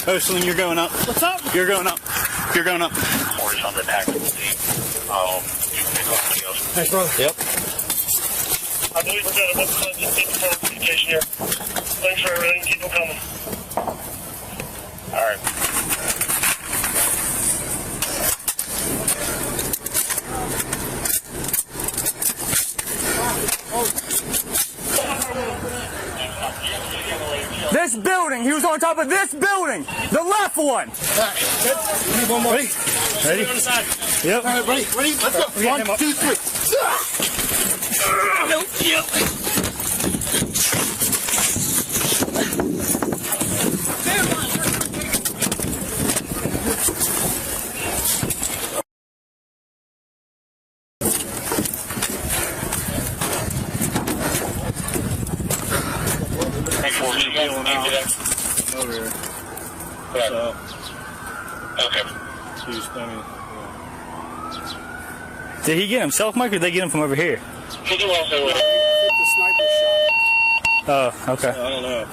Oh, Slim, you're going up. What's up? You're going up. You're going up. Morris on the tactical team. You can pick up somebody else. Thanks, brother. Yep. I believe we're good. Let's take the forward communication here. Thanks for everything. Keep them coming. All right. This building. He was on top of this building. The left one. We need one more. Ready? Ready? Yep. All right, ready? Let's go. 1, 2, 3. Yep. Over here. So. Okay. Did he get himself, Mike, or did they get him from over here? He can also. The sniper shot. Oh, okay. I don't know.